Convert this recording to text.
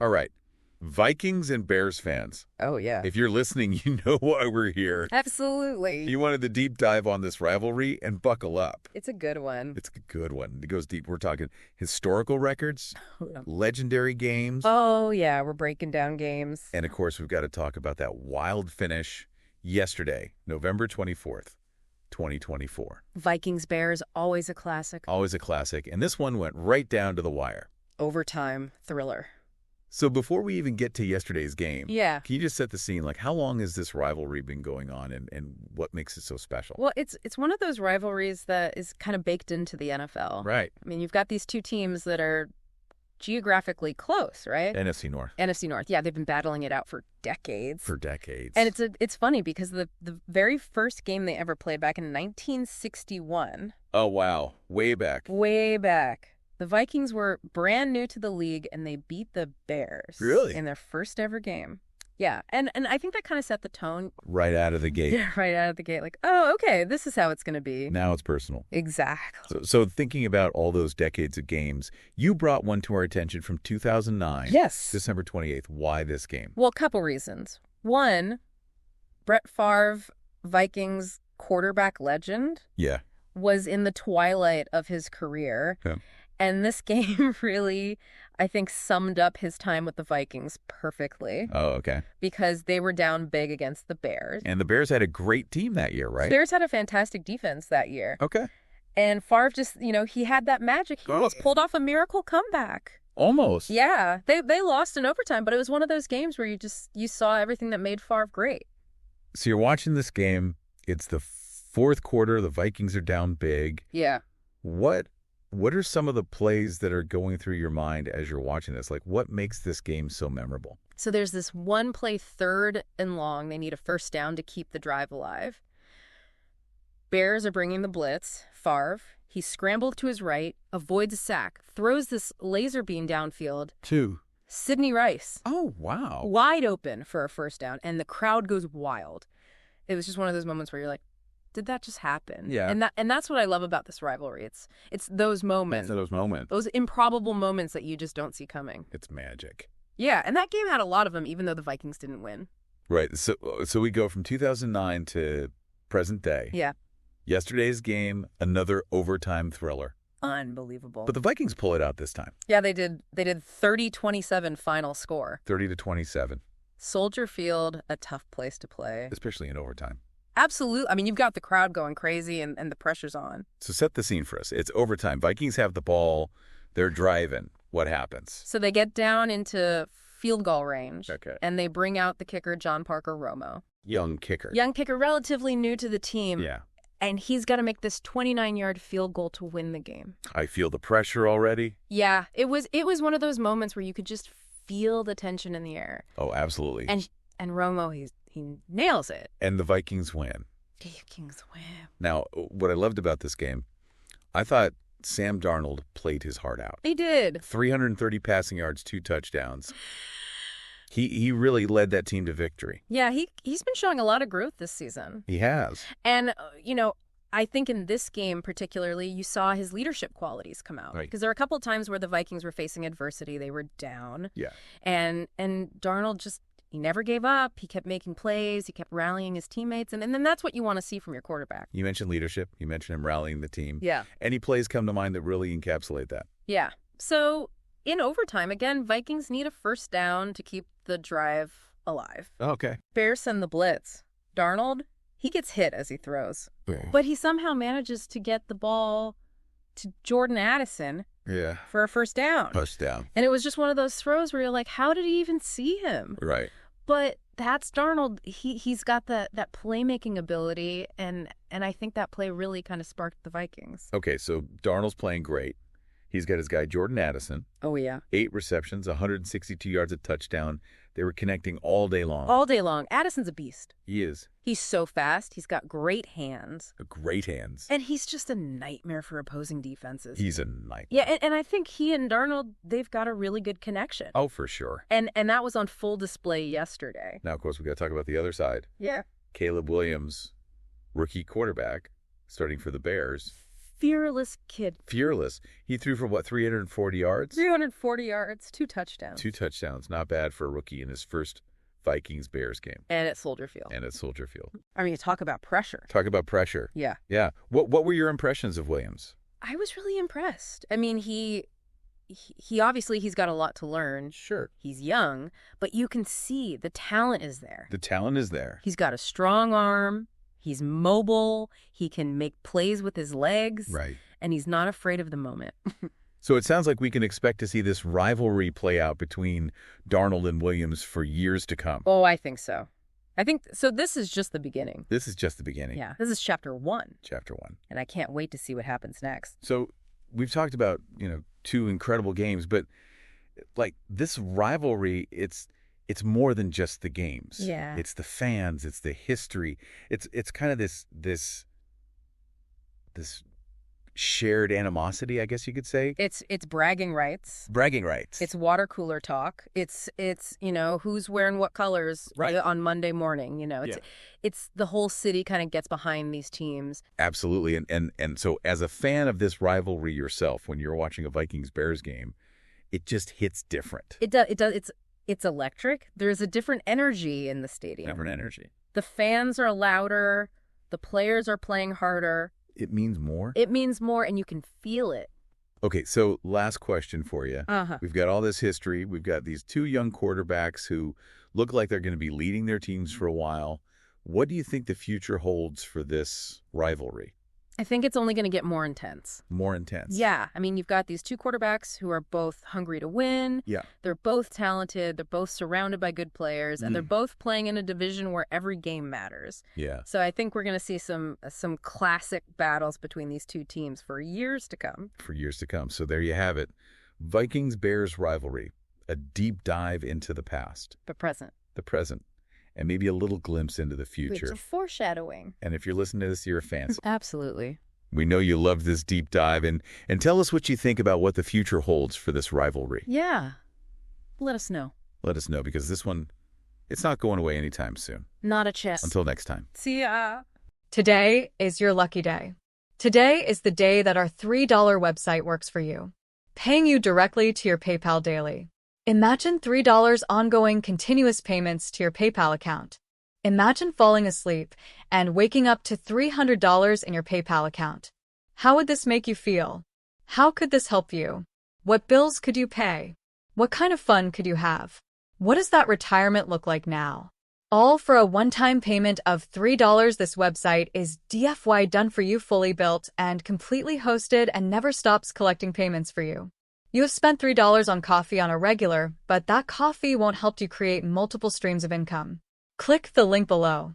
All right. Vikings and Bears fans. Oh, yeah. If you're listening, you know why we're here. Absolutely. You wanted the deep dive on this rivalry, and buckle up. It's a good one. It's a good one. It goes deep. We're talking historical records, legendary games. Oh, yeah. We're breaking down games. And, of course, we've got to talk about that wild finish yesterday, November 24th, 2024. Vikings-Bears, always a classic. Always a classic. And this one went right down to the wire. Overtime thriller. So before we even get to yesterday's game, Yeah. can you just set the scene? Like, how long has this rivalry been going on, and what makes it so special? Well, it's one of those rivalries that is kind of baked into the NFL. Right. I mean, you've got these two teams that are geographically close, right? NFC North. NFC North. Yeah, they've been battling it out for decades. For decades. And it's funny because the very first game they ever played back in 1961. Oh, wow. Way back. Way back. The Vikings were brand new to the league, and they beat the Bears. Really? In their first ever game. Yeah, and I think that kind of set the tone. Right out of the gate. Yeah, right out of the gate. Like, oh, okay, this is how it's going to be. Now it's personal. Exactly. So thinking about all those decades of games, you brought one to our attention from 2009. Yes. December 28th. Why this game? Well, a couple reasons. One, Brett Favre, Vikings quarterback legend, Yeah. was in the twilight of his career. Yeah. And this game really, I think, summed up his time with the Vikings perfectly. Oh, okay. Because they were down big against the Bears. And the Bears had a great team that year, right? Bears had a fantastic defense that year. Okay. And Favre just, he had that magic. He almost pulled off a miracle comeback. Almost. Yeah. They lost in overtime, but it was one of those games where you saw everything that made Favre great. So you're watching this game. It's the fourth quarter. The Vikings are down big. Yeah. What are some of the plays that are going through your mind as you're watching this? Like, what makes this game so memorable? So there's this one play, 3rd and long. They need a first down to keep the drive alive. Bears are bringing the blitz. Favre, he scrambled to his right, avoids a sack, throws this laser beam downfield. Two. Sidney Rice. Oh, wow. Wide open for a first down, and the crowd goes wild. It was just one of those moments where you're like, did that just happen? Yeah. And that's what I love about this rivalry. It's those moments. It's those moments. Those improbable moments that you just don't see coming. It's magic. Yeah, and that game had a lot of them, even though the Vikings didn't win. Right. So we go from 2009 to present day. Yeah. Yesterday's game, another overtime thriller. Unbelievable. But the Vikings pull it out this time. Yeah, they did 30-27 final score. 30-27. Soldier Field, a tough place to play. Especially in overtime. Absolutely. I mean, you've got the crowd going crazy and the pressure's on. So set the scene for us. It's overtime. Vikings have the ball. They're driving. What happens? So they get down into field goal range. Okay. And they bring out the kicker, John Parker Romo. Young kicker. Young kicker, relatively new to the team. Yeah. And he's got to make this 29-yard field goal to win the game. I feel the pressure already. Yeah. It was one of those moments where you could just feel the tension in the air. Oh, absolutely. And Romo, he nails it. And the Vikings win. The Vikings win. Now, what I loved about this game, I thought Sam Darnold played his heart out. He did. 330 passing yards, 2 touchdowns. He really led that team to victory. Yeah, he's been showing a lot of growth this season. He has. And, I think in this game particularly, you saw his leadership qualities come out. Right. Because there were a couple of times where the Vikings were facing adversity. They were down. Yeah. And Darnold just, he never gave up. He kept making plays. He kept rallying his teammates. And then that's what you want to see from your quarterback. You mentioned leadership. You mentioned him rallying the team. Yeah. Any plays come to mind that really encapsulate that? Yeah. So in overtime, again, Vikings need a first down to keep the drive alive. Okay. Bears send the blitz. Darnold, he gets hit as he throws. But he somehow manages to get the ball to Jordan Addison for a first down. Touchdown. And it was just one of those throws where you're like, how did he even see him? Right. But that's Darnold. He's got that playmaking ability, and I think that play really kind of sparked the Vikings. Okay, so Darnold's playing great. He's got his guy Jordan Addison. Oh, yeah. 8 receptions, 162 yards, a touchdown. They were connecting all day long. All day long. Addison's a beast. He is. He's so fast. He's got great hands. Great hands. And he's just a nightmare for opposing defenses. He's a nightmare. Yeah, and I think he and Darnold, they've got a really good connection. Oh, for sure. And that was on full display yesterday. Now, of course, we got to talk about the other side. Yeah. Caleb Williams, rookie quarterback, starting for the Bears. fearless kid. Fearless. He threw for, what, 340 yards? 340 yards, 2 touchdowns. 2 touchdowns. Not bad for a rookie in his first Vikings-Bears game. And at Soldier Field. And at Soldier Field. I mean, talk about pressure. Talk about pressure. Yeah. Yeah. What were your impressions of Williams? I was really impressed. I mean, he obviously, he's got a lot to learn. Sure. He's young, but you can see the talent is there. The talent is there. He's got a strong arm. He's mobile. He can make plays with his legs. Right. And he's not afraid of the moment. So it sounds like we can expect to see this rivalry play out between Darnold and Williams for years to come. Oh, I think so. I think so. This is just the beginning. This is just the beginning. Yeah. This is chapter 1. Chapter 1. And I can't wait to see what happens next. So we've talked about, 2 incredible games, but like this rivalry, it's more than just the games. Yeah. It's the fans, it's the history. It's kind of this shared animosity, I guess you could say. It's bragging rights. Bragging rights. It's water cooler talk. It's who's wearing what colors on Monday morning. It's the whole city kind of gets behind these teams. Absolutely. And so as a fan of this rivalry yourself, when you're watching a Vikings-Bears game, it just hits different. It does. It's electric. There's a different energy in the stadium. Different energy. The fans are louder. The players are playing harder. It means more? It means more, and you can feel it. Okay, so last question for you. We've got all this history. We've got these 2 young quarterbacks who look like they're going to be leading their teams for a while. What do you think the future holds for this rivalry? I think it's only going to get more intense. More intense? Yeah. I mean, you've got these 2 quarterbacks who are both hungry to win. Yeah. They're both talented. They're both surrounded by good players. And they're both playing in a division where every game matters. Yeah. So I think we're going to see some classic battles between these 2 teams for years to come. For years to come. So there you have it. Vikings-Bears rivalry. A deep dive into the past. The present. The present. And maybe a little glimpse into the future. It's a foreshadowing. And if you're listening to this, you're a fan. Absolutely. We know you loved this deep dive. And tell us what you think about what the future holds for this rivalry. Yeah. Let us know. Let us know, because this one, it's not going away anytime soon. Not a chance. Until next time. See ya. Today is your lucky day. Today is the day that our $3 website works for you, paying you directly to your PayPal daily. Imagine $3 ongoing continuous payments to your PayPal account. Imagine falling asleep and waking up to $300 in your PayPal account. How would this make you feel? How could this help you? What bills could you pay? What kind of fun could you have? What does that retirement look like now? All for a one-time payment of $3. This website is DFY done for you, fully built and completely hosted, and never stops collecting payments for you. You have spent $3 on coffee on a regular, but that coffee won't help you create multiple streams of income. Click the link below.